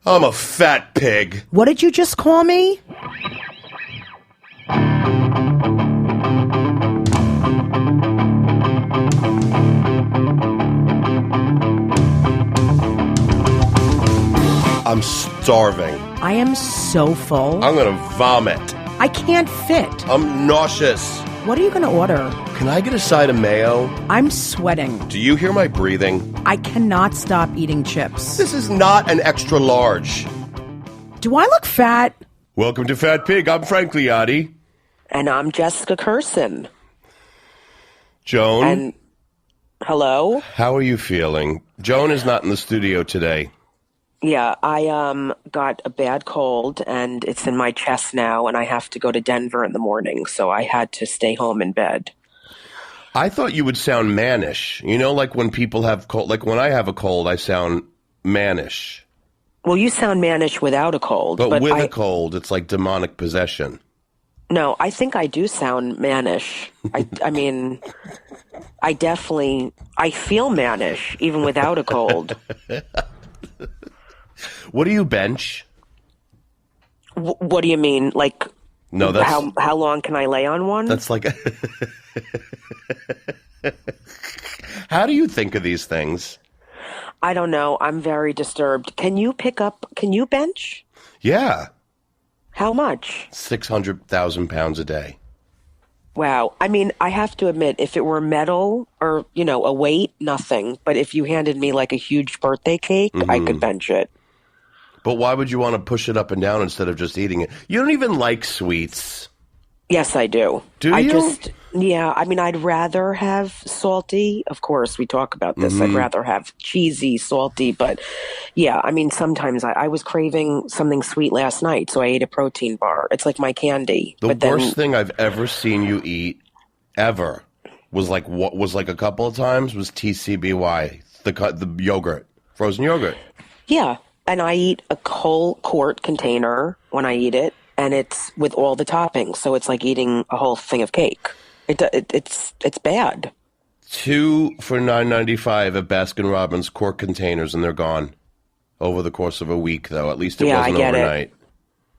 I'm a fat pig. What did you just call me? I'm starving. I am so full. I'm gonna vomit. I can't fit. I'm nauseous. What are you going to order? Can I get a side of mayo? I'm sweating. Do you hear my breathing? I cannot stop eating chips. This is not an extra large. Do I look fat? Welcome to Fat Pig. I'm Frank Liotti. And I'm Jessica Curson. Joan? And hello? How are you feeling? Joan is not in the studio today. Yeah, I got a bad cold, and it's in my chest now, and I have to go to Denver in the morning, so I had to stay home in bed. I thought you would sound mannish. You know, like when people have cold, like when I have a cold, I sound mannish. Well, you sound mannish without a cold. But with a cold, it's like demonic possession. No, I think I do sound mannish. I mean, I feel mannish, even without a cold. What do you bench? What do you mean? Like, no, that's, how long can I lay on one? That's like... How do you think of these things? I don't know. I'm very disturbed. Can you bench? Yeah. How much? 600,000 pounds a day. Wow. I mean, I have to admit, if it were metal or, a weight, nothing. But if you handed me like a huge birthday cake, I could bench it. But why would you want to push it up and down instead of just eating it? You don't even like sweets. Yes, I do. Do you? Yeah. I mean, I'd rather have salty. Of course, we talk about this. I'd rather have cheesy, salty. But yeah, I mean, sometimes I was craving something sweet last night, so I ate a protein bar. It's like my candy. The worst thing I've ever seen you eat, ever, was like a couple of times, was TCBY, the yogurt, frozen yogurt. Yeah. And I eat a whole quart container when I eat it, and it's with all the toppings. So it's like eating a whole thing of cake. It's bad. 2 for $9.95 at Baskin-Robbins quart containers, and they're gone over the course of a week, though. At least it wasn't overnight.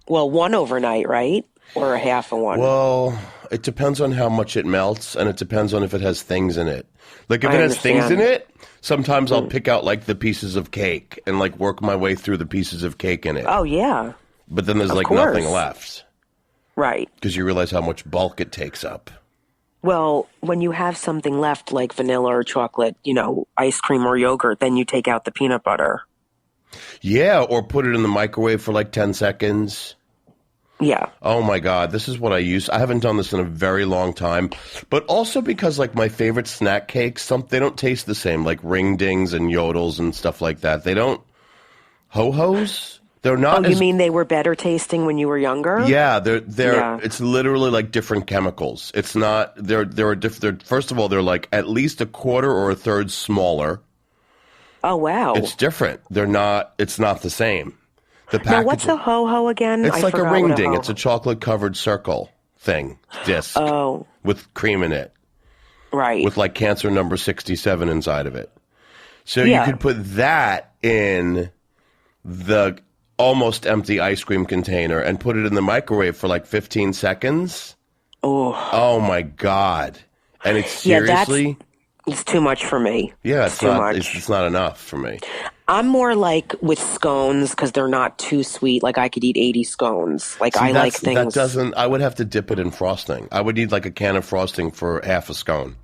Well, one overnight, right? Or a half of one? Well, it depends on how much it melts, and it depends on if it has things in it. Like, if it has things in it, sometimes I'll pick out, like, the pieces of cake and, like, work my way through the pieces of cake in it. Oh, yeah. But then there's, like, nothing left. Right. Because you realize how much bulk it takes up. Well, when you have something left, like vanilla or chocolate, ice cream or yogurt, then you take out the peanut butter. Yeah, or put it in the microwave for, like, 10 seconds. Yeah. Oh, my God. This is what I haven't done this in a very long time. But also because, like, my favorite snack cakes, they don't taste the same, like ring dings and yodels and stuff like that. They don't. Ho-hos? They're not. Oh, you mean they were better tasting when you were younger? Yeah, it's literally like different chemicals. It's not, first of all, they're like at least a quarter or a third smaller. Oh, wow. It's different. It's not the same. Now, what's a ho-ho again? It's like a ring ding. It's a chocolate-covered circle thing, disc. Oh. With cream in it. Right. With like cancer number 67 inside of it. So you could put that in the almost empty ice cream container and put it in the microwave for like 15 seconds. Oh my God. And it's seriously... it's too much for me. Yeah, it's too much. It's not enough for me. I'm more like with scones because they're not too sweet. Like I could eat 80 scones. Like I like things. I would have to dip it in frosting. I would need like a can of frosting for half a scone.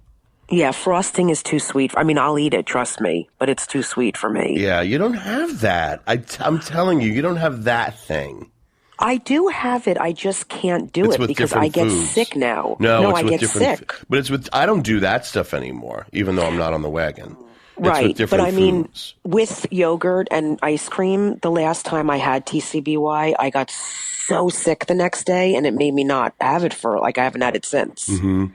Yeah, frosting is too sweet. I mean, I'll eat it, trust me, but it's too sweet for me. Yeah, you don't have that. I'm telling you, you don't have that thing. I do have it. I just can't do it because I get sick now. No, I get sick. But I don't do that stuff anymore, even though I'm not on the wagon. Right, but I mean, with yogurt and ice cream, the last time I had TCBY, I got so sick the next day, and it made me not have it I haven't had it since. Mm-hmm.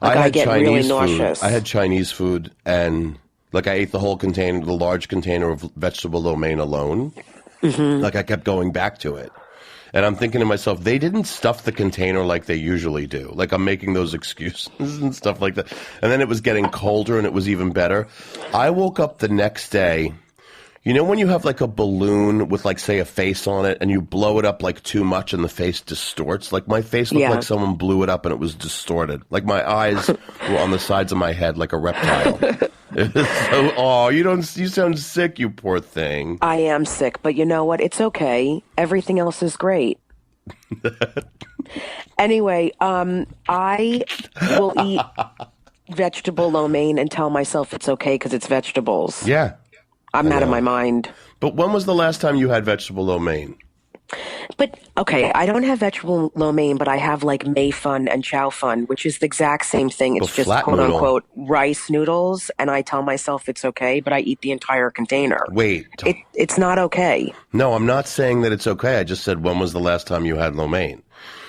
I get really nauseous. I had Chinese food, and like I ate the whole container, the large container of vegetable lo mein alone. Mm-hmm. Like I kept going back to it. And I'm thinking to myself, they didn't stuff the container like they usually do. Like I'm making those excuses and stuff like that. And then it was getting colder and it was even better. I woke up the next day You know when you have like a balloon with like, say, a face on it and you blow it up like too much and the face distorts? Like my face looked like someone blew it up and it was distorted. Like my eyes were on the sides of my head like a reptile. So, you sound sick, you poor thing. I am sick, but you know what? It's okay. Everything else is great. Anyway, I will eat vegetable lo mein and tell myself it's okay because it's vegetables. Yeah. I'm out of my mind. But when was the last time you had vegetable lo mein? But, okay, I don't have vegetable lo mein, but I have like mei fun and chow fun, which is the exact same thing. It's just quote-unquote rice noodles, and I tell myself it's okay, but I eat the entire container. Wait. It's not okay. No, I'm not saying that it's okay. I just said when was the last time you had lo mein?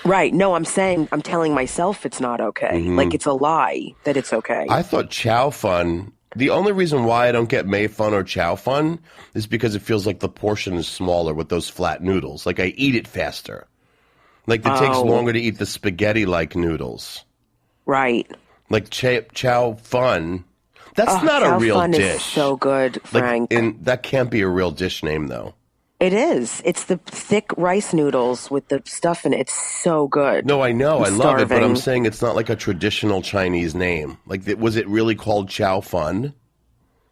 Right. No, I'm telling myself it's not okay. Mm-hmm. Like it's a lie that it's okay. I thought chow fun... The only reason why I don't get mei fun or chow fun is because it feels like the portion is smaller with those flat noodles. Like I eat it faster. Like it takes longer to eat the spaghetti-like noodles. Right. Like chow fun. That's not a real dish. Is so good, Frank. That can't be a real dish name, though. It is. It's the thick rice noodles with the stuff in it. It's so good. No, I know. I love it, but I'm saying it's not like a traditional Chinese name. Like, was it really called Chow Fun?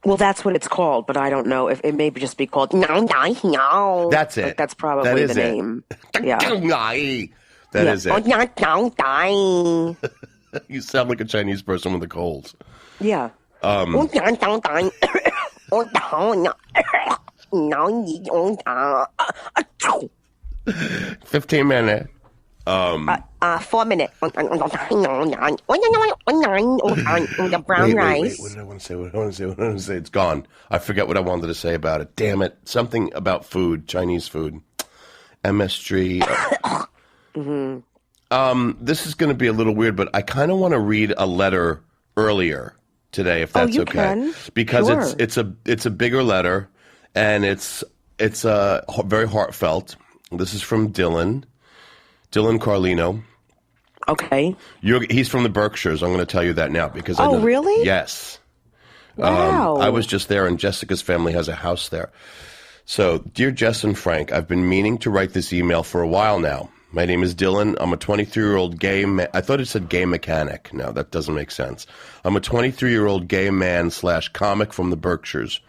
Well, that's what it's called, but I don't know if it may just be called. That's it. Like, that's probably the name. Yeah. That is it. You sound like a Chinese person with a cold. Yeah. 15 minutes. 4 minutes. The brown rice. What did I want to say? It's gone. I forget what I wanted to say about it. Damn it. Something about food, Chinese food. MSG. This is going to be a little weird, but I kind of want to read a letter earlier today, if that's okay. Can? Because sure. it's a bigger letter, and it's very heartfelt. This is from Dylan Carlino. Okay. He's from the Berkshires. I'm going to tell you that now because I know. Oh, really? Yes. Wow. I was just there, and Jessica's family has a house there. So, dear Jess and Frank, I've been meaning to write this email for a while now. My name is Dylan. I'm a 23-year-old gay man. I thought it said gay mechanic. No, that doesn't make sense. I'm a 23-year-old gay man / comic from the Berkshires.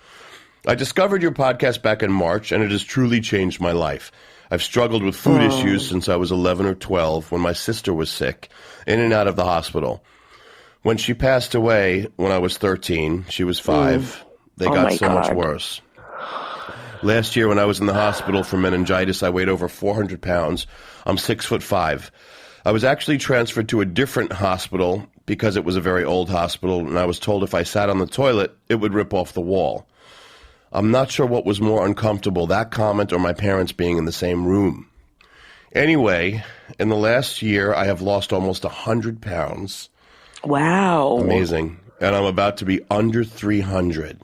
I discovered your podcast back in March, and it has truly changed my life. I've struggled with food issues since I was 11 or 12 when my sister was sick, in and out of the hospital. When she passed away when I was 13, she was 5. They got so much worse. Last year when I was in the hospital for meningitis, I weighed over 400 pounds. I'm 6'5". I was actually transferred to a different hospital because it was a very old hospital, and I was told if I sat on the toilet, it would rip off the wall. I'm not sure what was more uncomfortable, that comment or my parents being in the same room. Anyway, in the last year, I have lost almost 100 pounds. Wow. Amazing. And I'm about to be under 300.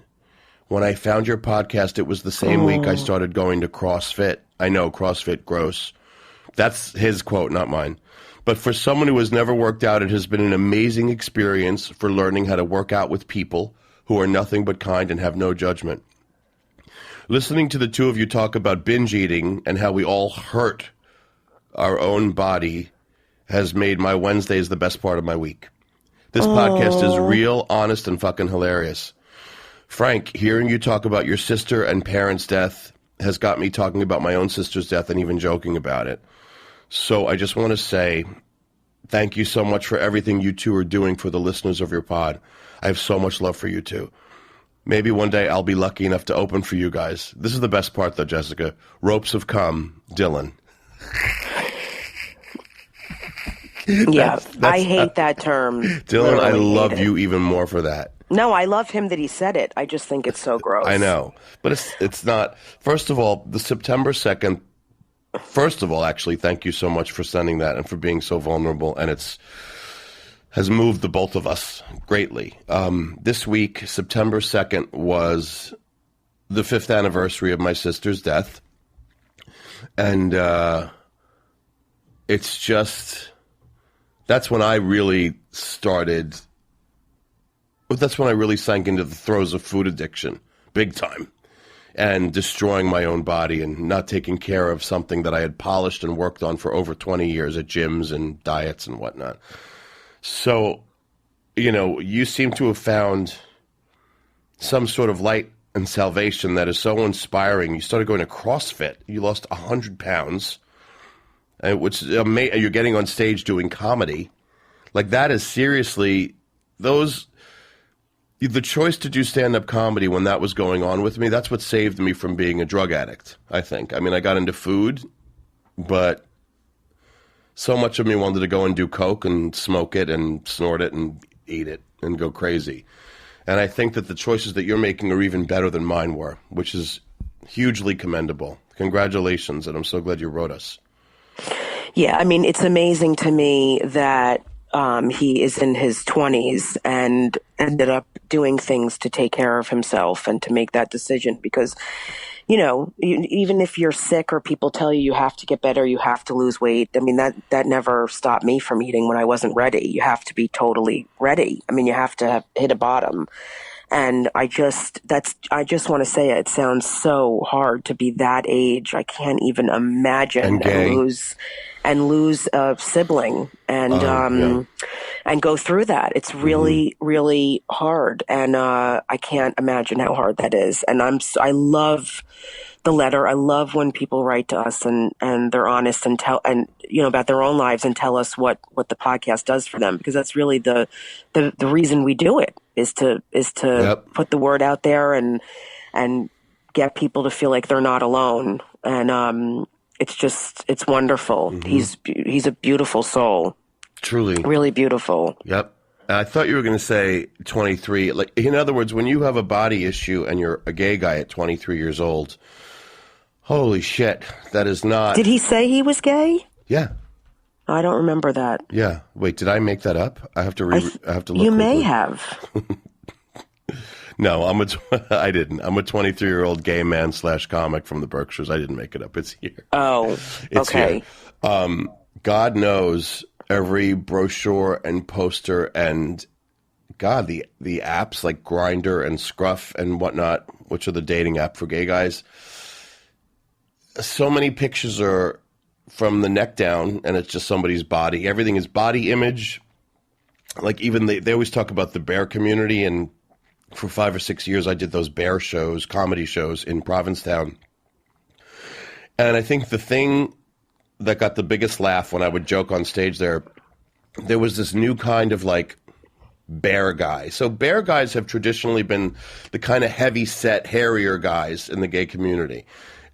When I found your podcast, it was the same week I started going to CrossFit. I know, CrossFit, gross. That's his quote, not mine. But for someone who has never worked out, it has been an amazing experience for learning how to work out with people who are nothing but kind and have no judgment. Listening to the two of you talk about binge eating and how we all hurt our own body has made my Wednesdays the best part of my week. This podcast is real, honest, and fucking hilarious. Frank, hearing you talk about your sister and parents' death has got me talking about my own sister's death and even joking about it. So I just want to say thank you so much for everything you two are doing for the listeners of your pod. I have so much love for you two. Maybe one day I'll be lucky enough to open for you guys. This is the best part, though, Jessica. Ropes have come, Dylan. Yeah, I hate that term. Dylan, I love you even more for that. No, I love him that he said it. I just think it's so gross. I know. But it's not. First of all, the September 2nd, first of all, actually, thank you so much for sending that and for being so vulnerable. And has moved the both of us greatly. This week, September 2nd, was the 5th anniversary of my sister's death. And it's just, that's when I really started, that's when I really sank into the throes of food addiction, big time. and destroying my own body and not taking care of something that I had polished and worked on for over 20 years at gyms and diets and whatnot. So, you seem to have found some sort of light and salvation that is so inspiring. You started going to CrossFit. You lost 100 pounds, which is amazing. You're getting on stage doing comedy. Like, that is seriously the choice to do stand-up comedy when that was going on with me, that's what saved me from being a drug addict, I think. I mean, I got into food, but so much of me wanted to go and do coke and smoke it and snort it and eat it and go crazy. And I think that the choices that you're making are even better than mine were, which is hugely commendable. Congratulations, and I'm so glad you wrote us. Yeah, I mean, it's amazing to me that he is in his 20s and ended up doing things to take care of himself and to make that decision because, even if you're sick or people tell you have to get better, you have to lose weight. I mean, that never stopped me from eating when I wasn't ready. You have to be totally ready. I mean, you have to hit a bottom. And I just want to say it sounds so hard to be that age. I can't even imagine and lose a sibling and go through that. It's really, really hard. And I can't imagine how hard that is. And I love the letter. I love when people write to us and they're honest and tell about their own lives and tell us what the podcast does for them, because that's really the reason we do it is to put the word out there and get people to feel like they're not alone. And it's wonderful. Mm-hmm. He's a beautiful soul. Truly. Really beautiful. Yep. I thought you were going to say 23. Like, in other words, when you have a body issue and you're a gay guy at 23 years old, holy shit, that is not... Did he say he was gay? Yeah. I don't remember that. Yeah. Wait, did I make that up? I have to look. You may have. No, I didn't. I'm a 23-year-old gay man / comic from the Berkshires. I didn't make it up. It's here. Oh, it's okay. Here. God knows every brochure and poster and the apps like Grindr and Scruff and whatnot, which are the dating app for gay guys. So many pictures are from the neck down, and it's just somebody's body. Everything is body image. Like, even they always talk about the bear community, and for 5 or 6 years I did those bear shows, comedy shows in Provincetown. And I think the thing that got the biggest laugh when I would joke on stage there was this new kind of like bear guy. So bear guys have traditionally been the kind of heavy set, hairier guys in the gay community.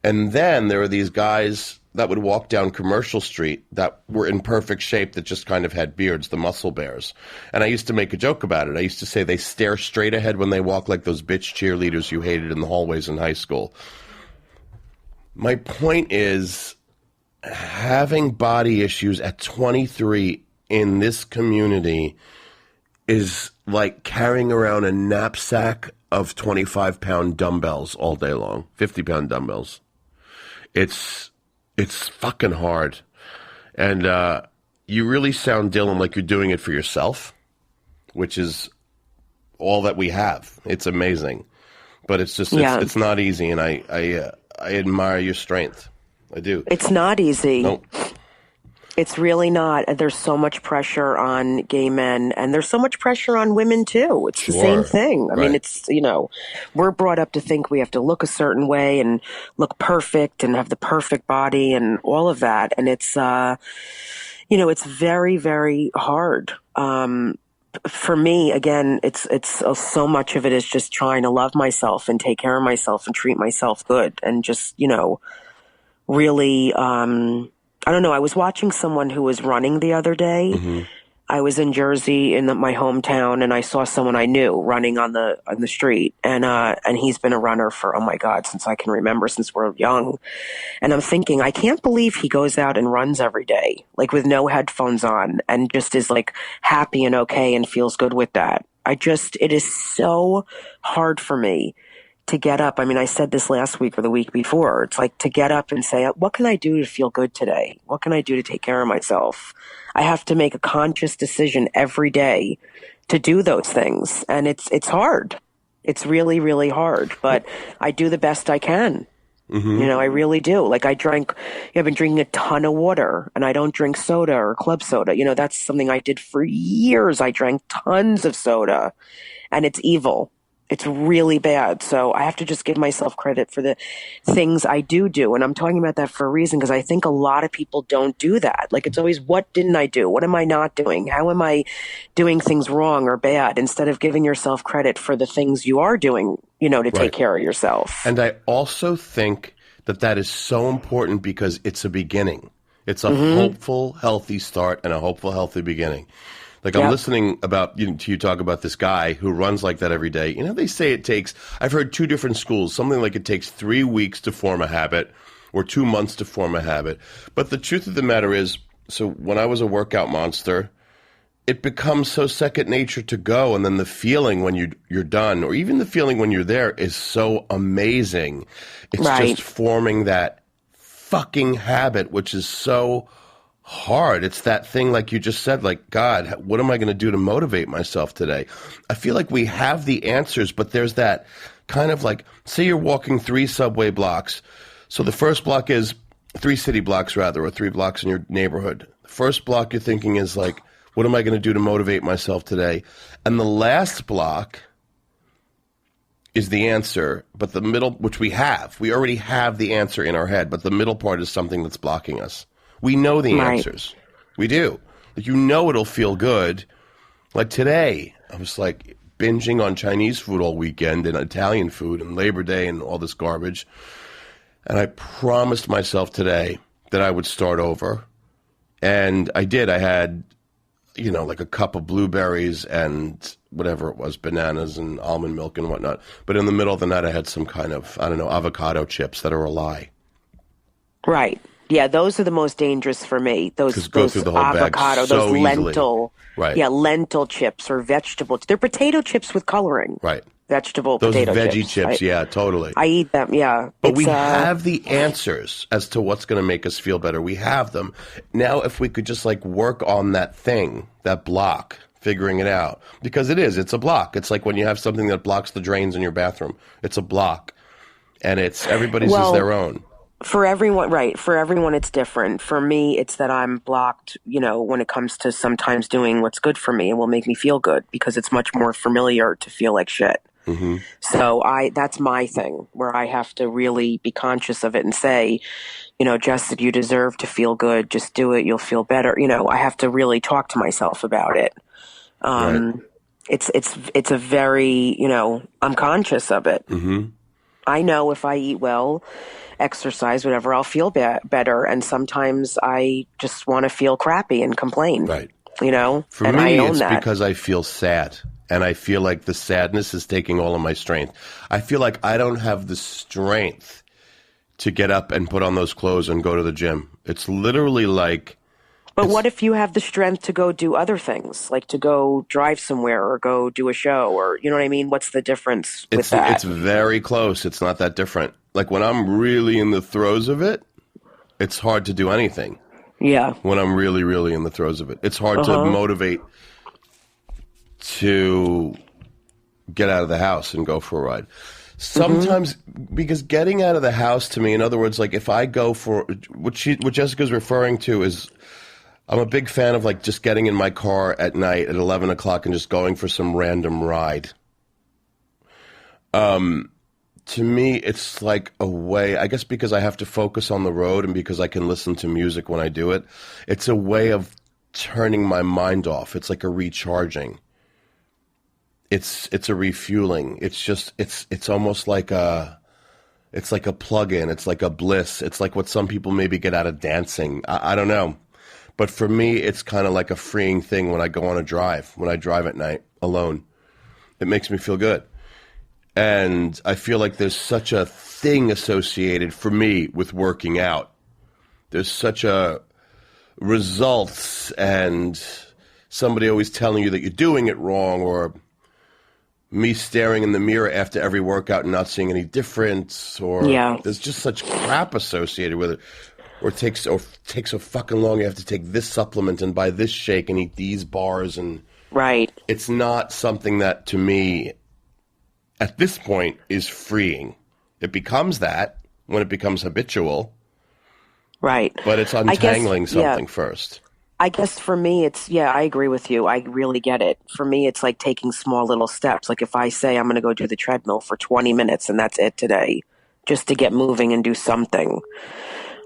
And then there are these guys that would walk down Commercial Street that were in perfect shape that just kind of had beards, the muscle bears. And I used to make a joke about it. I used to say they stare straight ahead when they walk like those bitch cheerleaders you hated in the hallways in high school. My point is, having body issues at 23 in this community is like carrying around a knapsack of 25-pound dumbbells all day long, 50-pound dumbbells. It's fucking hard. And you really sound, Dylan, like you're doing it for yourself, which is all that we have. It's amazing. But it's just, it's not easy, and I admire your strength. I do. It's not easy. Nope. It's really not. There's so much pressure on gay men, and there's so much pressure on women too. It's the same thing. I mean, it's, we're brought up to think we have to look a certain way and look perfect and have the perfect body and all of that. And it's, it's very, very hard. For me, again, it's so much of it is just trying to love myself and take care of myself and treat myself good and just, really, I don't know. I was watching someone who was running the other day. Mm-hmm. I was in Jersey in my hometown, and I saw someone I knew running on the street, and he's been a runner for, oh my God, since I can remember, since we're young. And I'm thinking, I can't believe he goes out and runs every day, like with no headphones on, and just is like happy and okay and feels good with that. It is so hard for me to get up. I mean, I said this last week or the week before. It's like to get up and say, what can I do to feel good today? What can I do to take care of myself? I have to make a conscious decision every day to do those things. And it's hard. It's really, really hard, but I do the best I can. You know, I really do. Like I've been drinking a ton of water, and I don't drink soda or club soda. You know, that's something I did for years. I drank tons of soda, and it's evil. It's really bad. So I have to just give myself credit for the things I do. And I'm talking about that for a reason, because I think a lot of people don't do that. Like it's always, what didn't I do? What am I not doing? How am I doing things wrong or bad? Instead of giving yourself credit for the things you are doing, you know, to take care of yourself. And I also think that is so important because it's a beginning. It's a hopeful, healthy start and a hopeful, healthy beginning. Like I'm listening to you talk about this guy who runs like that every day. You know, they say it takes, I've heard two different schools, something like it takes 3 weeks to form a habit or 2 months to form a habit. But the truth of the matter is, so when I was a workout monster, it becomes so second nature to go. And then the feeling when you're done, or even the feeling when you're there, is so amazing. It's just forming that fucking habit, which is so hard. It's that thing, like you just said, like, God, what am I going to do to motivate myself today? I feel like we have the answers, but there's that kind of like, say you're walking 3 subway blocks. So the first block is 3 city blocks rather, or 3 blocks in your neighborhood. The first block you're thinking is like, what am I going to do to motivate myself today? And the last block is the answer, but the middle, which we already have the answer in our head, but the middle part is something that's blocking us. We know the answers. We do. Like, you know it'll feel good. Like today, I was like binging on Chinese food all weekend and Italian food and Labor Day and all this garbage. And I promised myself today that I would start over. And I did. I had, you know, like a cup of blueberries and whatever it was, bananas and almond milk and whatnot. But in the middle of the night, I had some kind of, I don't know, avocado chips that are a lie. Right. Yeah, those are the most dangerous for me. Those go through the whole avocado, bag so those lentil, right? Lentil chips or vegetable. They're potato chips with coloring, right? Vegetable those potato veggie chips, yeah, totally. I eat them, yeah. But we have the answers as to what's going to make us feel better. We have them now. If we could just like work on that thing, that block, figuring it out, because it's a block. It's like when you have something that blocks the drains in your bathroom. It's a block, and everybody's is their own. For everyone, right. For everyone, it's different. For me, it's that I'm blocked, you know, when it comes to sometimes doing what's good for me and will make me feel good, because it's much more familiar to feel like shit. Mm-hmm. So that's my thing, where I have to really be conscious of it and say, you know, Jessica, you deserve to feel good. Just do it. You'll feel better. You know, I have to really talk to myself about it. Right. It's a very, you know, I'm conscious of it. Mm-hmm. I know if I eat well, exercise, whatever, I'll feel better. And sometimes I just want to feel crappy and complain. Right. You know? For and me, I own it's that. because I feel sad. And I feel like the sadness is taking all of my strength. I feel like I don't have the strength to get up and put on those clothes and go to the gym. It's literally like... But what if you have the strength to go do other things, like to go drive somewhere or go do a show, or, you know what I mean? What's the difference with that? It's very close. It's not that different. Like when I'm really in the throes of it, it's hard to do anything. Yeah. When I'm really, really in the throes of it. It's hard to motivate to get out of the house and go for a ride. Sometimes, because getting out of the house to me, in other words, like if I go for, what Jessica's referring to is, I'm a big fan of like just getting in my car at night at 11 o'clock and just going for some random ride. To me, it's like a way, I guess because I have to focus on the road and because I can listen to music when I do it, it's a way of turning my mind off. It's like a recharging. It's a refueling. It's just, it's almost like it's like a plug-in. It's like a bliss. It's like what some people maybe get out of dancing. I don't know. But for me, it's kind of like a freeing thing when I go on a drive, when I drive at night alone. It makes me feel good. And I feel like there's such a thing associated for me with working out. There's such a results and somebody always telling you that you're doing it wrong, or me staring in the mirror after every workout and not seeing any difference, or there's just such crap associated with it. Or it takes so fucking long. You have to take this supplement and buy this shake and eat these bars, and right. It's not something that to me at this point is freeing. It becomes that when it becomes habitual. Right. But it's untangling something first. I guess for me, I agree with you. I really get it. For me, it's like taking small little steps. Like if I say I'm going to go do the treadmill for 20 minutes and that's it today, just to get moving and do something,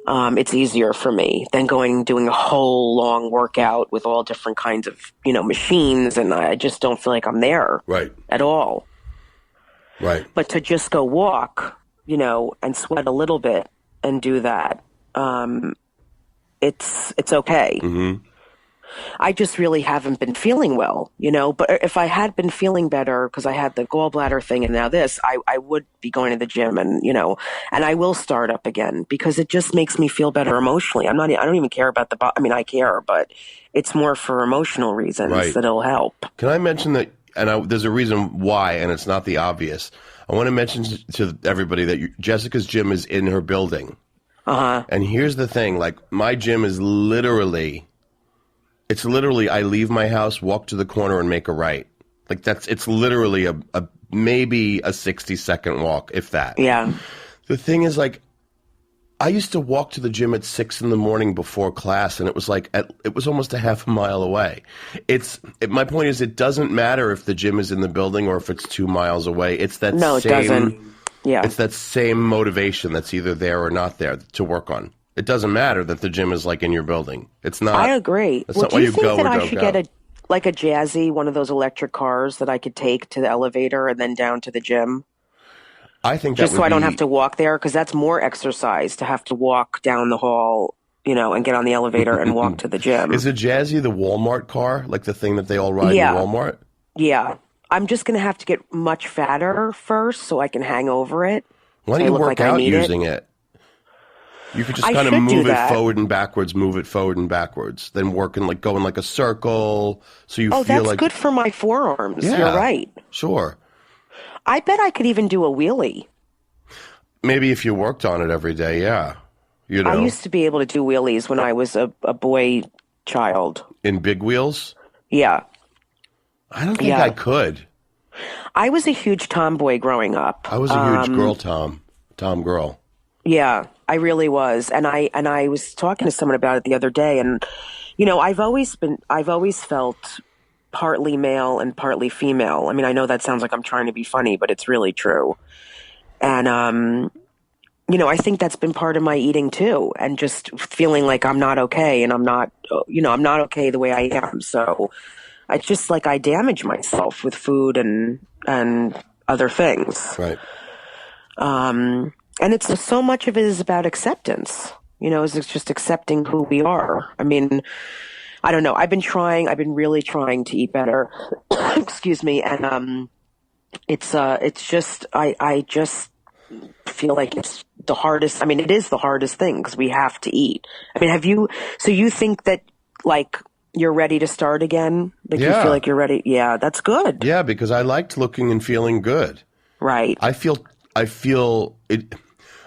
it's easier for me than doing a whole long workout with all different kinds of, machines. And I just don't feel like I'm there at all. Right. But to just go walk, and sweat a little bit and do that, it's okay. Mm-hmm. I just really haven't been feeling well, but if I had been feeling better because I had the gallbladder thing and now this, I would be going to the gym and, and I will start up again because it just makes me feel better emotionally. I don't even care about I care, but it's more for emotional reasons that it'll help. Can I mention that? And there's a reason why, and it's not the obvious. I want to mention to everybody that Jessica's gym is in her building. Uh-huh. And here's the thing, like my gym is literally I leave my house, walk to the corner and make a right. Like it's literally a maybe a 60-second walk, if that. Yeah. The thing is like, I used to walk to the gym at 6 a.m. before class and it was like, it was almost a half a mile away. My point is it doesn't matter if the gym is in the building or if it's 2 miles away. It's that No, it doesn't. Yeah. It's that same motivation that's either there or not there to work on. It doesn't matter that the gym is like in your building. It's not. I agree. That's not why you go or don't go. Do you think that I should get a Jazzy, one of those electric cars that I could take to the elevator and then down to the gym? I think just so I don't have to walk there because that's more exercise to have to walk down the hall, and get on the elevator and walk to the gym. Is a Jazzy the Walmart car, like the thing that they all ride in Walmart? Yeah. I'm just going to have to get much fatter first so I can hang over it. Why don't you work out using it? You could just kind of move it forward and backwards, then go in like a circle so you feel like... Oh, that's good for my forearms. Yeah, you're right. Sure. I bet I could even do a wheelie. Maybe if you worked on it every day, yeah. I used to be able to do wheelies when I was a boy child. In big wheels? Yeah. I don't think I could. I was a huge tomboy growing up. I was a huge girl tom girl. Yeah, I really was. And I was talking to someone about it the other day and I've always felt partly male and partly female. I mean, I know that sounds like I'm trying to be funny, but it's really true. And I think that's been part of my eating too, and just feeling like I'm not okay and I'm not okay the way I am. So it's just like I damage myself with food and other things. Right. And it's so much of it is about acceptance, it's just accepting who we are. I mean, I don't know. I've been really trying to eat better. Excuse me. And, it's just, I just feel like it's the hardest. I mean, it is the hardest thing because we have to eat. I mean, so you think that like you're ready to start again? Like you feel like you're ready? Yeah, that's good. Yeah, because I liked looking and feeling good. Right. I feel it.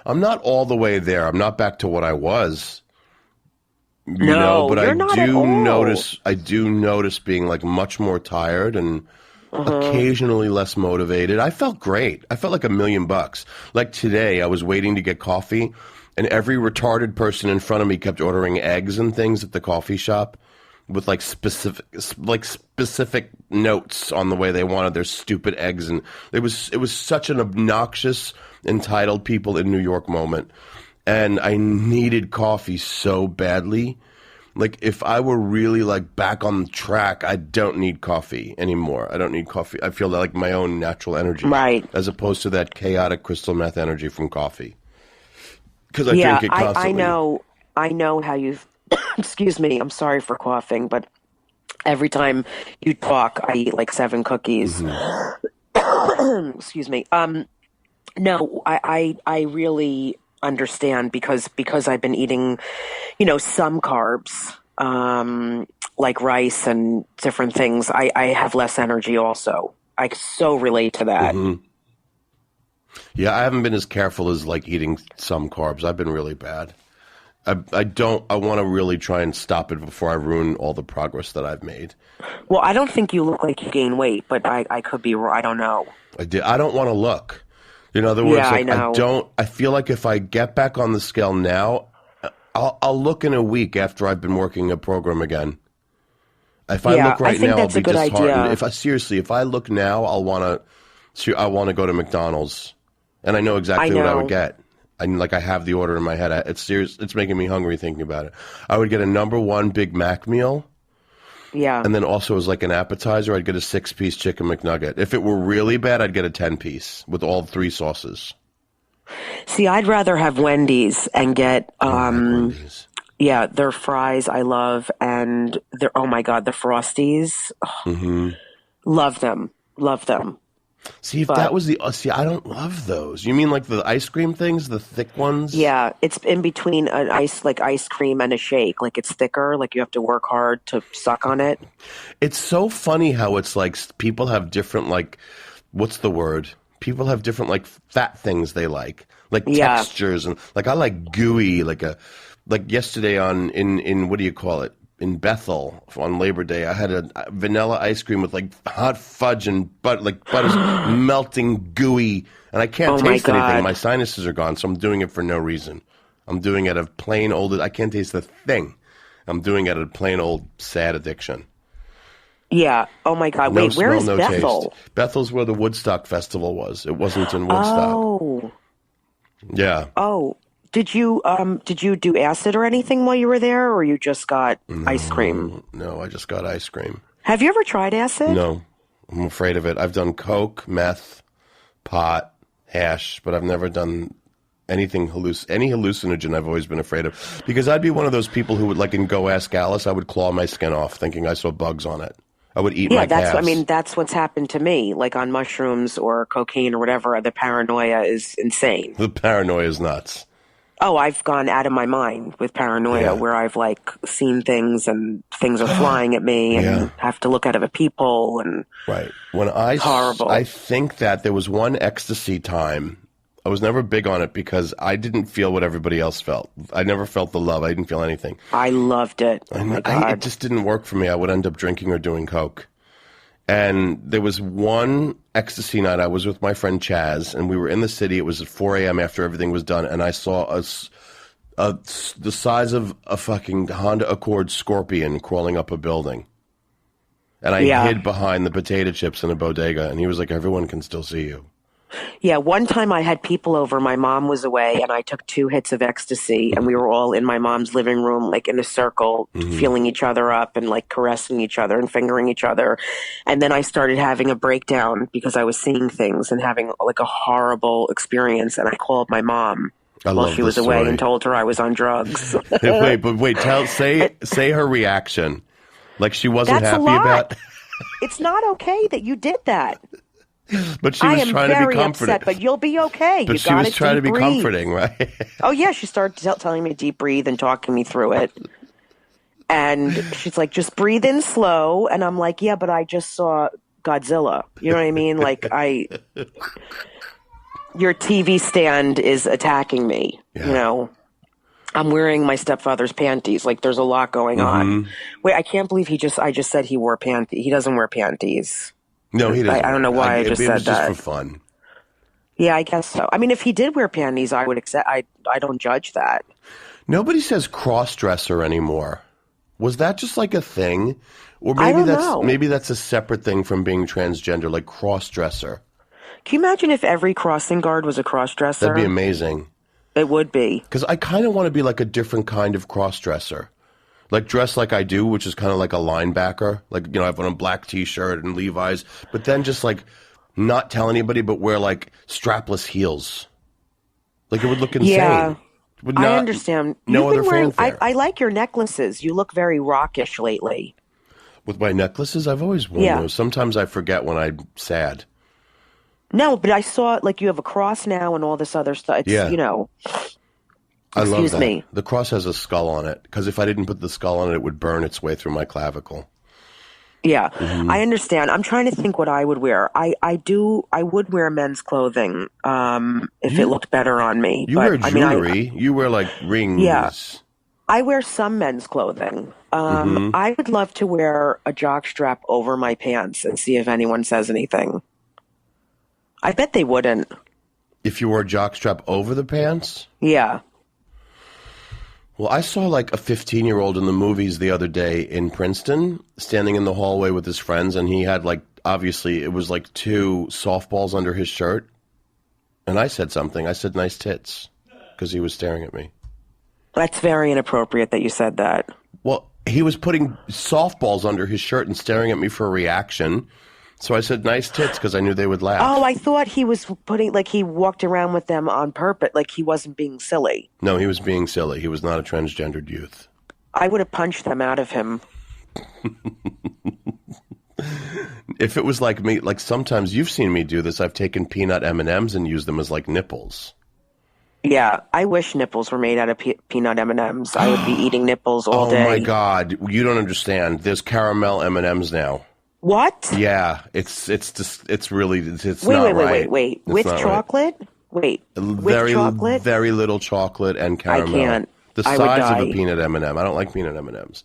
I'm not all the way there. I'm not back to what I was. But I do notice being like much more tired and occasionally less motivated. I felt great. I felt like $1 million. Like today, I was waiting to get coffee, and every retarded person in front of me kept ordering eggs and things at the coffee shop with like specific notes on the way they wanted their stupid eggs, and it was such an obnoxious, entitled people in New York moment. And I needed coffee so badly. Like, if I were really, like, back on track, I don't need coffee anymore. I don't need coffee. I feel like my own natural energy. Right. As opposed to that chaotic crystal meth energy from coffee. Because I drink it constantly. I know how you... Excuse me. I'm sorry for coughing, but every time you talk, I eat, like, 7 cookies. Mm-hmm. Excuse me. No, I really... understand because I've been eating, some carbs, like rice and different things. I have less energy also. I so relate to that. Mm-hmm. Yeah, I haven't been as careful as like eating some carbs. I've been really bad. I want to really try and stop it before I ruin all the progress that I've made. Well, I don't think you look like you gain weight, but I could be wrong. I don't know. I don't want to look. In other words, yeah, like, I know. I feel like if I get back on the scale now, I'll look in a week after I've been working a program again. If I look right now, I'll be disheartened. If I look now, I want to go to McDonald's, and I know exactly what I would get. I have the order in my head. It's making me hungry thinking about it. I would get a number one Big Mac meal. Yeah. And then also as like an appetizer, I'd get a 6-piece chicken McNugget. If it were really bad, I'd get a 10-piece with all 3 sauces. See, I'd rather have Wendy's and get Wendy's. Yeah, their fries I love, and their oh my god, the Frosties. Love them. Love them. See, if that was I don't love those. You mean like the ice cream things, the thick ones? Yeah, it's in between an ice cream and a shake. Like it's thicker, like you have to work hard to suck on it. It's so funny how it's like people have different like what's the word? People have different like fat things they like textures, and like I like gooey, like yesterday in what do you call it? In Bethel on Labor Day, I had a vanilla ice cream with like hot fudge and butter's melting gooey, and I can't taste anything. My sinuses are gone, so I'm doing it for no reason. I'm doing it of plain old. I can't taste a thing. I'm doing it of plain old sad addiction. Yeah. Oh my God. Wait, where is Bethel? Taste. Bethel's where the Woodstock Festival was. It wasn't in Woodstock. Oh. Yeah. Oh. Did you do acid or anything while you were there, or you just got ice cream? No, I just got ice cream. Have you ever tried acid? No, I'm afraid of it. I've done coke, meth, pot, hash, but I've never done anything any hallucinogen. I've always been afraid of, because I'd be one of those people who would, like in Go Ask Alice, I would claw my skin off thinking I saw bugs on it. I would eat my calves. That's what's happened to me. Like on mushrooms or cocaine or whatever, the paranoia is insane. The paranoia is nuts. Oh, I've gone out of my mind with paranoia where I've like seen things and things are flying at me and have to look out of people and horrible. I think that there was one ecstasy time. I was never big on it because I didn't feel what everybody else felt. I never felt the love. I didn't feel anything. I loved it. Oh my God. It just didn't work for me. I would end up drinking or doing coke. And there was one ecstasy night. I was with my friend Chaz, and we were in the city. It was at 4 a.m. after everything was done, and I saw the size of a fucking Honda Accord Scorpion crawling up a building. And I hid behind the potato chips in a bodega, and he was like, everyone can still see you. Yeah, one time I had people over. My mom was away, and I took 2 hits of ecstasy, and we were all in my mom's living room, like in a circle, feeling each other up and like caressing each other and fingering each other. And then I started having a breakdown because I was seeing things and having like a horrible experience. And I called my mom while she was away and told her I was on drugs. Say her reaction. Like she wasn't happy about. It's not okay that you did that. But she was trying to be comforting. Upset, but you'll be okay. But she was trying to be comforting, right? Oh, yeah. She started telling me to deep breathe and talking me through it. And she's like, just breathe in slow. And I'm like, yeah, but I just saw Godzilla. You know what I mean? Like, your TV stand is attacking me. Yeah. You know, I'm wearing my stepfather's panties. Like, there's a lot going on. Wait, I can't believe I just said he wore panties. He doesn't wear panties. No, he doesn't. I don't know why I just said that. It was just for fun. Yeah, I guess so. I mean, if he did wear panties, I would accept. I don't judge that. Nobody says crossdresser anymore. Was that just like a thing, or maybe that's a separate thing from being transgender, like crossdresser? Can you imagine if every crossing guard was a crossdresser? That'd be amazing. It would be. Because I kind of want to be like a different kind of crossdresser. Like dress like I do, which is kind of like a linebacker. Like, you know, I have on a black T-shirt and Levi's, but then just like not tell anybody, but wear like strapless heels. Like it would look insane. Yeah, I understand. No other fanfare. I like your necklaces. You look very rockish lately. With my necklaces, I've always worn those. Sometimes I forget when I'm sad. No, but I saw like you have a cross now and all this other stuff. It's, you know. I love that. Excuse me. The cross has a skull on it, because if I didn't put the skull on it, it would burn its way through my clavicle. Yeah, I understand. I'm trying to think what I would wear. I would wear men's clothing if it looked better on me. You wear jewelry. You wear like rings. Yeah. I wear some men's clothing. I would love to wear a jockstrap over my pants and see if anyone says anything. I bet they wouldn't. If you wore a jockstrap over the pants? Yeah. Well, I saw like a 15-year-old in the movies the other day in Princeton, standing in the hallway with his friends, and he had like, obviously, it was like 2 softballs under his shirt. And I said something. I said, nice tits, because he was staring at me. That's very inappropriate that you said that. Well, he was putting softballs under his shirt and staring at me for a reaction. So I said, nice tits, because I knew they would laugh. Oh, I thought he was putting, like he walked around with them on purpose, like he wasn't being silly. No, he was being silly. He was not a transgendered youth. I would have punched them out of him. If it was like me, like sometimes you've seen me do this, I've taken peanut M&Ms and used them as like nipples. Yeah, I wish nipples were made out of peanut M&Ms. I would be eating nipples all day. Oh my God, you don't understand. There's caramel M&Ms now. What? Yeah, it's really not right. Wait. It's With not chocolate? Right. Wait. Very, with chocolate? very little chocolate and caramel. I can't. The size of a peanut M&M. I don't like peanut M&Ms.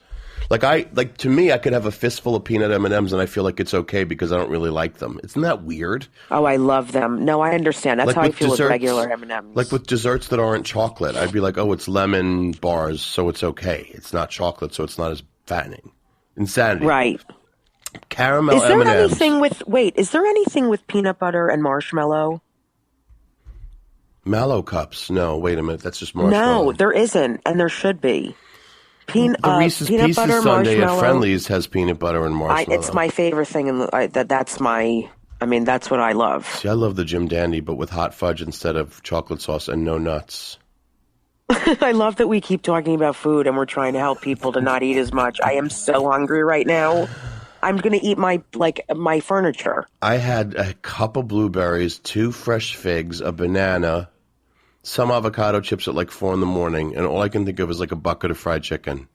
Like to me, I could have a fistful of peanut M&Ms and I feel like it's okay because I don't really like them. Isn't that weird? Oh, I love them. No, I understand. That's like how I feel desserts, with regular M&Ms. Like with desserts that aren't chocolate, I'd be like, oh, it's lemon bars, so it's okay. It's not chocolate, so it's not as fattening. Insanity. Right. Caramel is there M&Ms. Is there anything with peanut butter and marshmallow? Mallow cups. No, wait a minute. That's just marshmallow. No, there isn't, and there should be. The Reese's peanut Pieces butter, sundae at Friendly's has peanut butter and marshmallow. It's my favorite thing, that's what I love. See, I love the Jim Dandy, but with hot fudge instead of chocolate sauce and no nuts. I love that we keep talking about food and we're trying to help people to not eat as much. I am so hungry right now. I'm going to eat my furniture. I had a cup of blueberries, 2 fresh figs, a banana, some avocado chips at like 4 a.m, and all I can think of is like a bucket of fried chicken.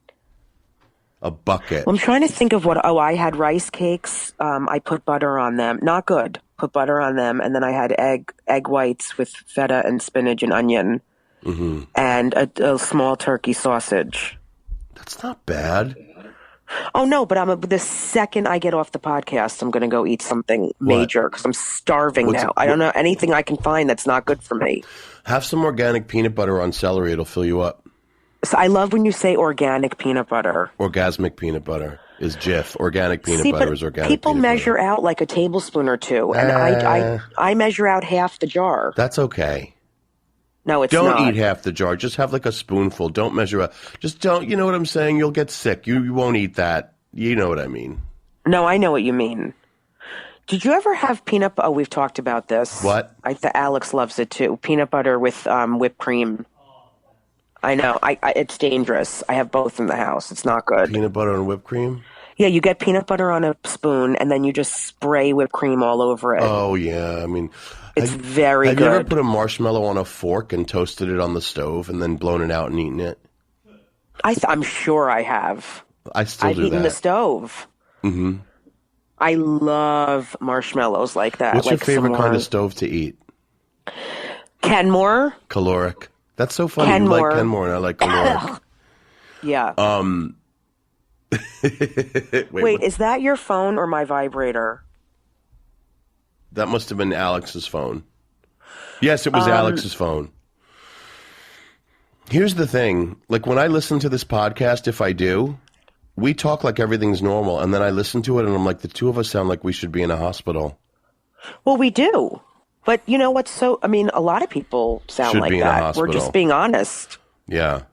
A bucket. Well, I'm trying to think of I had rice cakes. I put butter on them. Not good. Put butter on them. And then I had egg whites with feta and spinach and onion. Mm-hmm. And a small turkey sausage. That's not bad. Oh, no, but the second I get off the podcast, I'm going to go eat something major because I'm starving now. I don't know anything I can find that's not good for me. Have some organic peanut butter on celery. It'll fill you up. So I love when you say organic peanut butter. Orgasmic peanut butter is Jif. Organic peanut butter is organic people peanut measure butter. Out like a tablespoon or 2, and I measure out half the jar. That's okay. No, it's not. Don't eat half the jar. Just have like a spoonful. Don't measure out. Just don't. You know what I'm saying? You'll get sick. You won't eat that. You know what I mean. No, I know what you mean. Did you ever have peanut butter? Oh, we've talked about this. What? Alex loves it too. Peanut butter with whipped cream. I know. It's dangerous. I have both in the house. It's not good. Peanut butter and whipped cream? Yeah, you get peanut butter on a spoon, and then you just spray whipped cream all over it. Oh, yeah. I mean... It's very good. Have you ever put a marshmallow on a fork and toasted it on the stove and then blown it out and eaten it? I'm sure I have. I still do that. I've eaten the stove. Mm-hmm. I love marshmallows like that. What's your favorite kind of stove to eat? Kenmore. Caloric. That's so funny. Kenmore. You like Kenmore and I like caloric. Yeah. Wait, is that your phone or my vibrator? That must have been Alex's phone. Yes, it was Alex's phone. Here's the thing. Like, when I listen to this podcast, if I do, we talk like everything's normal. And then I listen to it, and I'm like, the two of us sound like we should be in a hospital. Well, we do. But you know what's a lot of people sound like that. We're just being honest. Yeah.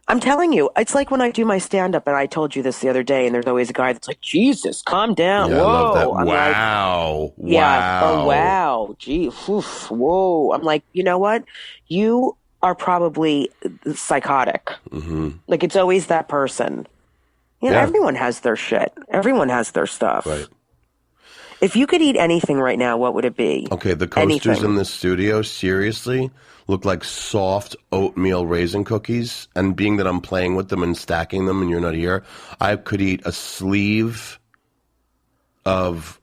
I'm telling you, it's like when I do my stand-up, and I told you this the other day, and there's always a guy that's like, Jesus, calm down. Yeah, whoa. I love that. I'm wow. Like, yeah. Oh, wow. Gee, oof, whoa. I'm like, you know what? You are probably psychotic. Mm-hmm. Like, it's always that person. You know, everyone has their shit. Everyone has their stuff. Right. If you could eat anything right now, what would it be? Okay, the coasters in this studio, seriously, look like soft oatmeal raisin cookies. And being that I'm playing with them and stacking them and you're not here, I could eat a sleeve of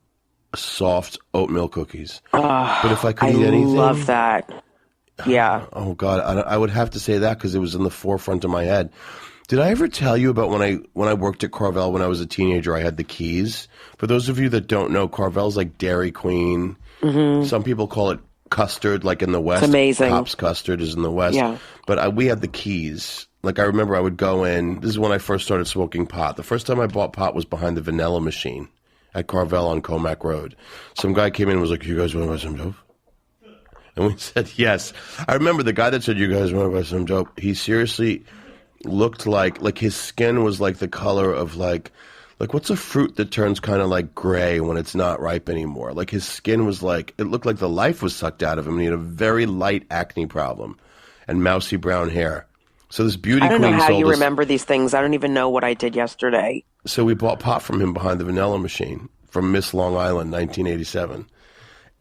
soft oatmeal cookies. But if I could eat anything... I love that. Yeah. Oh God, I would have to say that because it was in the forefront of my head. Did I ever tell you about when I worked at Carvel when I was a teenager? I had the keys. For those of you that don't know, Carvel's like Dairy Queen. Mm-hmm. Some people call it custard, like in the West. It's amazing. Pops Custard is in the West. Yeah. But we had the keys. Like I remember I would go in. This is when I first started smoking pot. The first time I bought pot was behind the vanilla machine at Carvel on Comac Road. Some guy came in and was like, "You guys want to buy some dope?" And we said yes. I remember the guy that said, "You guys want to buy some dope?" He seriously looked like his skin was like the color of like what's a fruit that turns kind of like gray when it's not ripe anymore? Like his skin was like, it looked like the life was sucked out of him. And he had a very light acne problem and mousy brown hair. So this beauty queen sold us. I don't know how you remember these things. I don't even know what I did yesterday. So we bought pot from him behind the vanilla machine from Miss Long Island, 1987.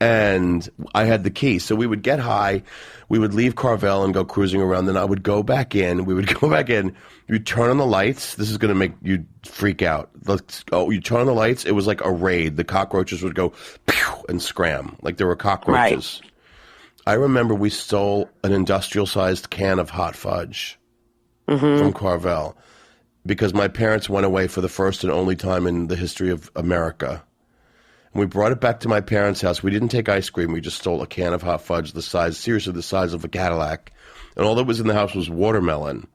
And I had the key. So we would get high. We would leave Carvel and go cruising around. Then I would go back in. We would go back in. You'd turn on the lights. This is going to make you freak out. You turn on the lights. It was like a raid. The cockroaches would go pew and scram like there were cockroaches. Right. I remember we stole an industrial-sized can of hot fudge from Carvel because my parents went away for the first and only time in the history of America. And we brought it back to my parents' house. We didn't take ice cream. We just stole a can of hot fudge the size of a Cadillac. And all that was in the house was watermelon.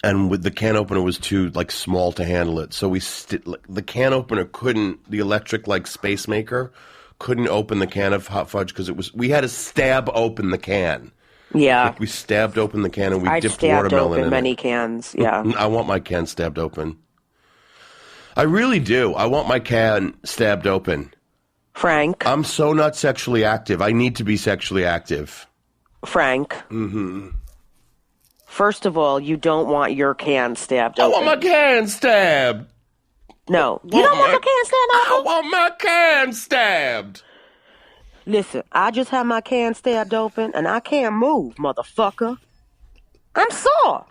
And with the can opener was too small to handle it. So the can opener the electric space maker couldn't open the can of hot fudge because we had to stab open the can. Yeah. We stabbed open the can and we dipped watermelon in it. I've stabbed open many cans, yeah. I want my can stabbed open. I really do. I want my can stabbed open. Frank. I'm so not sexually active. I need to be sexually active. Frank. Mm-hmm. First of all, you don't want your can stabbed open. I want my can stabbed. No. You don't want your can stabbed open? I want my can stabbed. Listen, I just had my can stabbed open and I can't move, motherfucker. I'm sore.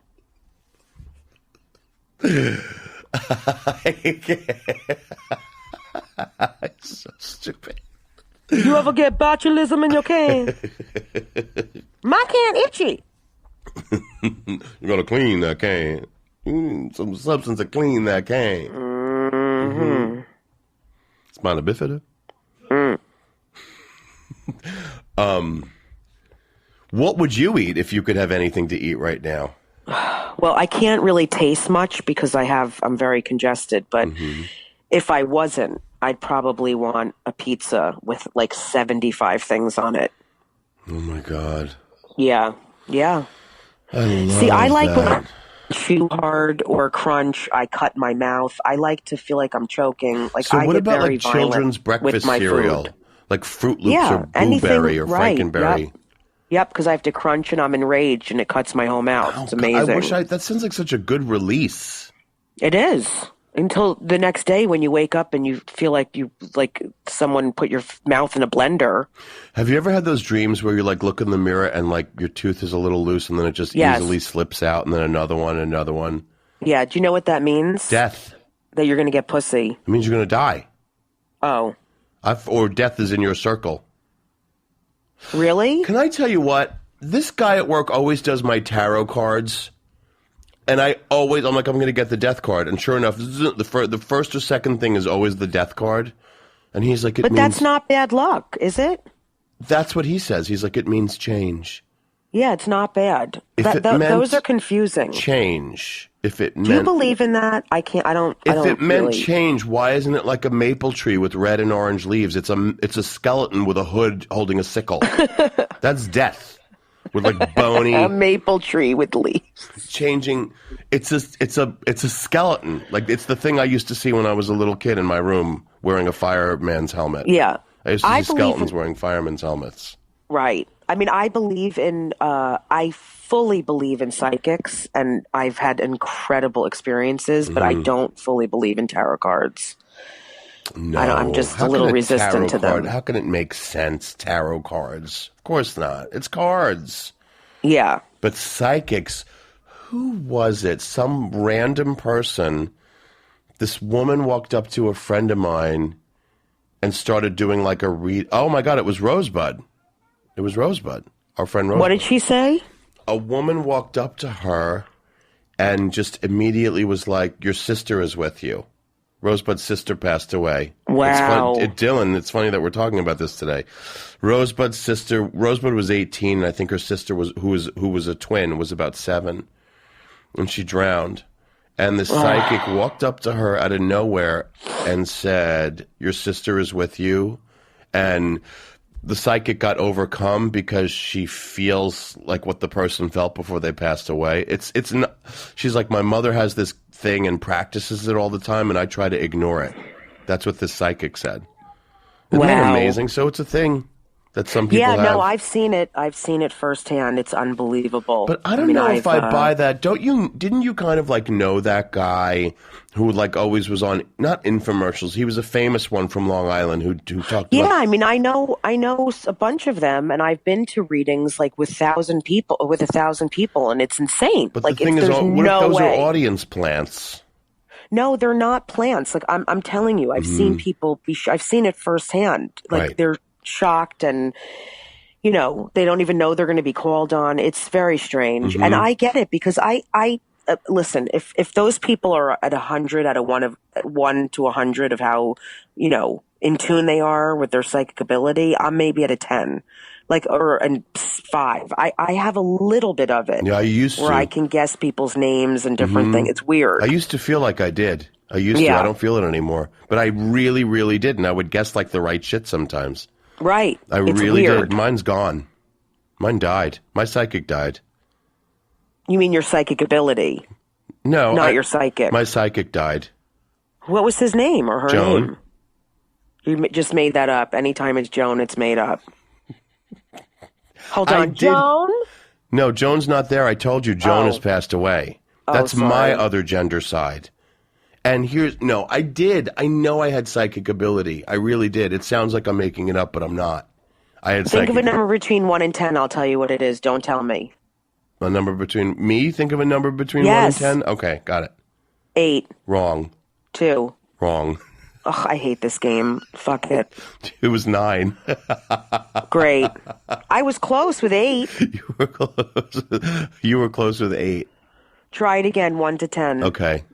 It's so stupid. You ever get botulism in your can? My can itchy. You gotta clean that can. You need some substance to clean that can. Mm-hmm. Spina bifida. What would you eat if you could have anything to eat right now? Well, I can't really taste much because I'm very congested, but if I wasn't, I'd probably want a pizza with 75 things on it. Oh my God. Yeah. Yeah. I like when I chew hard or crunch, I cut my mouth. I like to feel like I'm choking. So what about children's breakfast cereal? Food. Like Fruit Loops or Blueberry or Frankenberry? Yep, because I have to crunch and I'm enraged and it cuts my whole mouth. It's amazing. That sounds like such a good release. It is. Until the next day when you wake up and you feel like someone put your mouth in a blender. Have you ever had those dreams where you look in the mirror and your tooth is a little loose and then it just easily slips out and then another one? Yeah, do you know what that means? Death. That you're going to get pussy. It means you're going to die. Oh. Or death is in your circle. Really? Can I tell you what? This guy at work always does my tarot cards. And I'm going to get the death card. And sure enough, the first or second thing is always the death card. And he's like, But that's not bad luck, is it? That's what he says. He's like, it means change. Yeah, it's not bad. Those are confusing. Change. Do you believe in that? I don't. If it meant change, why isn't it like a maple tree with red and orange leaves? It's a skeleton with a hood holding a sickle. That's death. With bony a maple tree with leaves. Changing. It's a skeleton. It's the thing I used to see when I was a little kid in my room wearing a fireman's helmet. Yeah. I used to see skeletons wearing fireman's helmets. Right. I mean, I fully believe in psychics, and I've had incredible experiences, but I don't fully believe in tarot cards. No. I'm just a little resistant to them. How can it make sense, tarot cards? Of course not. It's cards. Yeah. But psychics, who was it? Some random person. This woman walked up to a friend of mine and started doing a read. Oh, my God, it was Rosebud. It was Rosebud. our friend Rosebud. What did she say? A woman walked up to her and just immediately was like, your sister is with you. Rosebud's sister passed away. Wow. Dylan, it's funny that we're talking about this today. Rosebud was 18, and I think her sister, who was a twin, was about 7, and she drowned. And the psychic walked up to her out of nowhere and said, your sister is with you. And the psychic got overcome because she feels like what the person felt before they passed away. It's not, she's like, my mother has this thing and practices it all the time, and I try to ignore it. That's what this psychic said. Isn't that amazing? So it's a thing that some people have. Yeah, no, I've seen it. I've seen it firsthand. It's unbelievable. But I don't know if I buy that. Didn't you kind of like know that guy who like always was on, not infomercials. He was a famous one from Long Island who talked about. I mean, I know a bunch of them, and I've been to readings like with 1,000 people, and it's insane. But like, the thing is, what if those are audience plants? No, they're not plants. Like I'm telling you, I've seen people I've seen it firsthand. Like they're shocked, and they don't even know they're going to be called on. It's very strange, and I get it because I listen. If those people are at 100 out of 1 to 100 of how in tune they are with their psychic ability, I'm maybe at a 10. Or 5. I have a little bit of it. Yeah, I used to. Where I can guess people's names and different things. It's weird. I used to feel like I did. I used to. I don't feel it anymore. But I really, really did. And I would guess like the right shit sometimes. Right. It's really weird. Did. Mine's gone. Mine died. My psychic died. You mean your psychic ability? No. Not your psychic. My psychic died. What was his name or her Joan. name? You just made that up. Anytime it's Joan, it's made up. Hold on, Joan? No, Joan's not there. I told you Joan has passed away. That's my other gender side. And I did. I know I had psychic ability. I really did. It sounds like I'm making it up, but I'm not. Think of a number between 1 and 10. I'll tell you what it is. Don't tell me. A number between me? Think of a number between 1 and 10? Okay, got it. 8. Wrong. 2. Wrong. Ugh, I hate this game. Fuck it. It was 9. Great. I was close with 8. You were close. You were close with 8. Try it again, 1 to 10. Okay.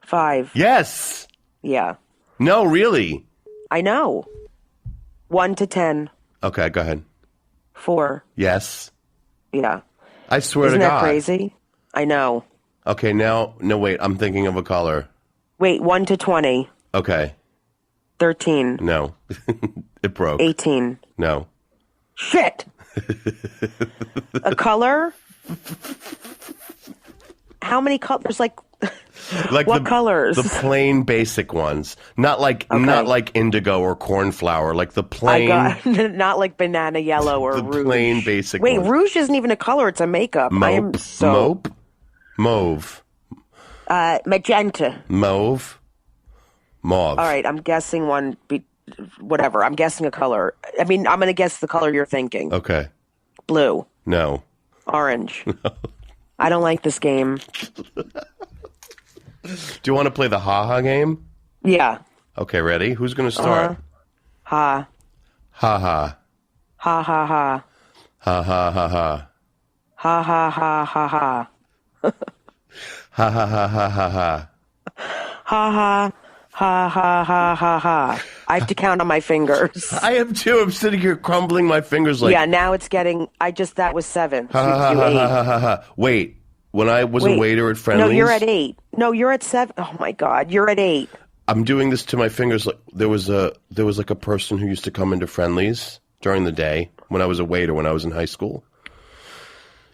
5. Yes. Yeah. No, really. I know. 1 to 10. Okay, go ahead. 4. Yes. Yeah. I swear Isn't to God. that crazy? I know. Okay, no, wait. I'm thinking of a color. Wait, 1 to 20. Okay. 13. No. It broke. 18. No. Shit. A color? How many colors? Like what colors? The plain basic ones. Not like indigo or cornflower. Like the plain. Not like banana yellow or the rouge. Plain basic Wait, ones. rouge isn't even a color. It's a makeup. I am so... Mope? Mauve. Magenta. Mauve. Mauve. All right, I'm guessing one. Whatever. I'm guessing a color. I mean, I'm going to guess the color you're thinking. Okay. Blue. No. Orange. No. I don't like this game. Do you want to play the ha-ha game? Yeah. Okay, ready? Who's going to start? Ha. Ha-ha. Ha ha ha. Ha ha ha ha. Ha ha ha ha ha. Ha ha ha ha ha ha. Ha ha. Ha ha ha ha ha. I have to count on my fingers. I am too. I'm sitting here crumbling my fingers like... Yeah, now it's getting... that was 7. Ha ha ha ha ha ha. Wait, when I was a waiter at Friendly's... No, you're at 8. No, you're at 7. Oh my God, you're at 8. I'm doing this to my fingers. Like there was like a person who used to come into Friendly's during the day when I was a waiter when I was in high school.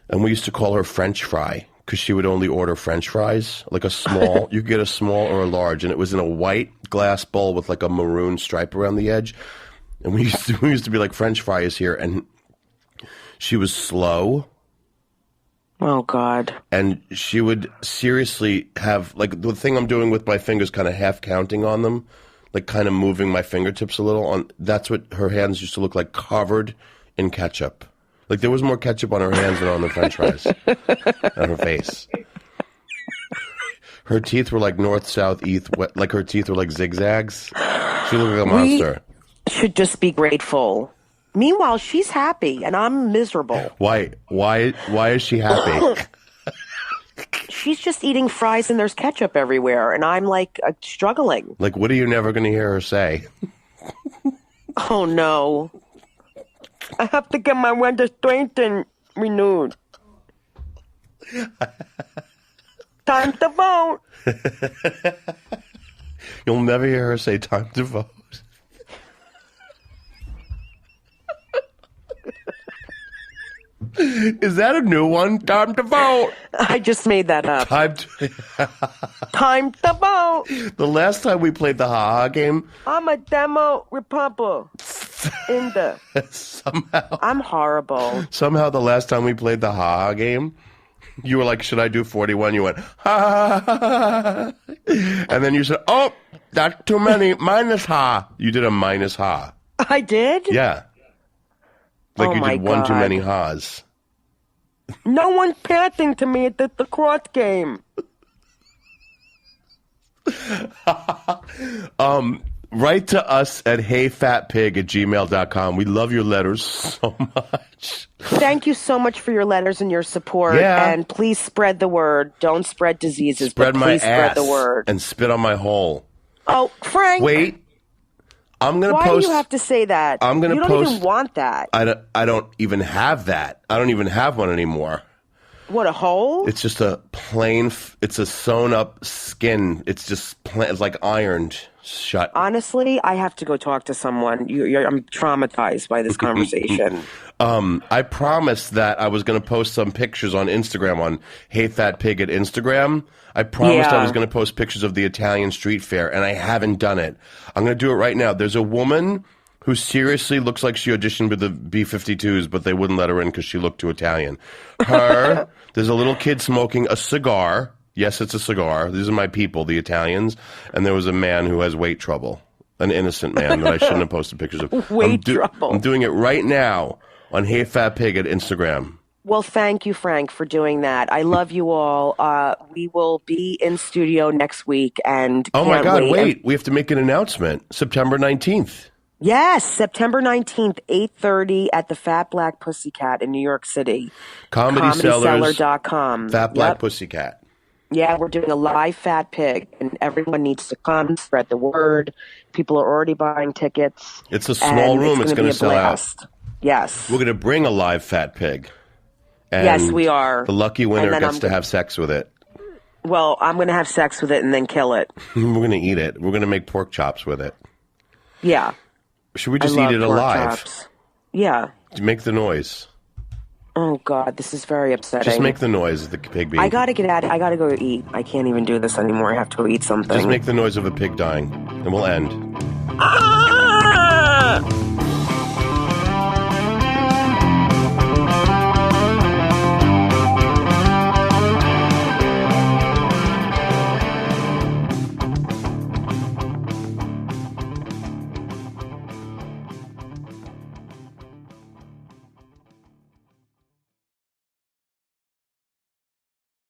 And we used to call her French Fry because she would only order French fries, like a small. You could get a small or a large, and it was in a white glass bowl with like a maroon stripe around the edge. And we used to be like, French fry is here, and she was slow. Oh God! And she would seriously have like the thing I'm doing with my fingers, kind of half counting on them, like kind of moving my fingertips a little. On that's what her hands used to look like, covered in ketchup. Like there was more ketchup on her hands than on the French fries, on her face. Her teeth were like north, south, east, like her teeth were like zigzags. She looked like a monster. We should just be grateful Meanwhile, she's happy and I'm miserable. Why is she happy? She's just eating fries and there's ketchup everywhere, and I'm like struggling. Like, what are you never going to hear her say? Oh no. I have to get my registration renewed. Time to vote. You'll never hear her say time to vote. Is that a new one? Time to vote. I just made that up. Time to vote. The last time we played the Ha-Ha game, I'm a demo Republic. Somehow. I'm horrible. Somehow the last time we played the Ha-Ha game, you were like, should I do 41? You went, ha. And then you said, oh, that's too many. Minus ha. You did a minus ha. I did? Yeah. Like you did one God. too many ha's. No one's panting to me at the cross game. Write to us at heyfatpig@gmail.com. We love your letters so much. Thank you so much for your letters and your support. Yeah. And please spread the word. Don't spread diseases, Spread but my please ass spread the word. and spit on my hole. Oh, Frank. Wait. I'm gonna Why post. do you have to say that? I'm gonna You don't post. even want that. I don't even have that. I don't even have one anymore. What, a hole? It's just a plain. It's a sewn up skin. It's just it's like ironed shut. Honestly, I have to go talk to someone. I'm traumatized by this conversation. I promised that I was going to post some pictures on Instagram on Hey Fat Pig at Instagram. I promised I was going to post pictures of the Italian street fair, and I haven't done it. I'm going to do it right now. There's a woman who seriously looks like she auditioned with the B-52s, but they wouldn't let her in because she looked too Italian. Her, there's a little kid smoking a cigar. Yes, it's a cigar. These are my people, the Italians. And there was a man who has weight trouble, an innocent man that I shouldn't have posted pictures of. Trouble. I'm doing it right now on Hey Fat Pig at Instagram. Well, thank you, Frank, for doing that. I love you all. We will be in studio next week. And oh, my God, wait. We have to make an announcement. September 19th. Yes, September 19th, 8:30 at the Fat Black Pussycat in New York City. ComedyCellars.com. Fat Black Pussycat. Yeah, we're doing a live Fat Pig, and everyone needs to come, spread the word. People are already buying tickets. It's a small room. It's going to sell out. Yes. We're going to bring a live Fat Pig. And yes, we are. The lucky winner gets to have sex with it. Well, I'm going to have sex with it and then kill it. We're going to eat it. We're going to make pork chops with it. Yeah. Should we just eat it alive? Chops. Yeah. Make the noise. Oh, God, this is very upsetting. Just make the noise of the pig being. I got to get out. I got to go eat. I can't even do this anymore. I have to go eat something. Just make the noise of a pig dying, and we'll end.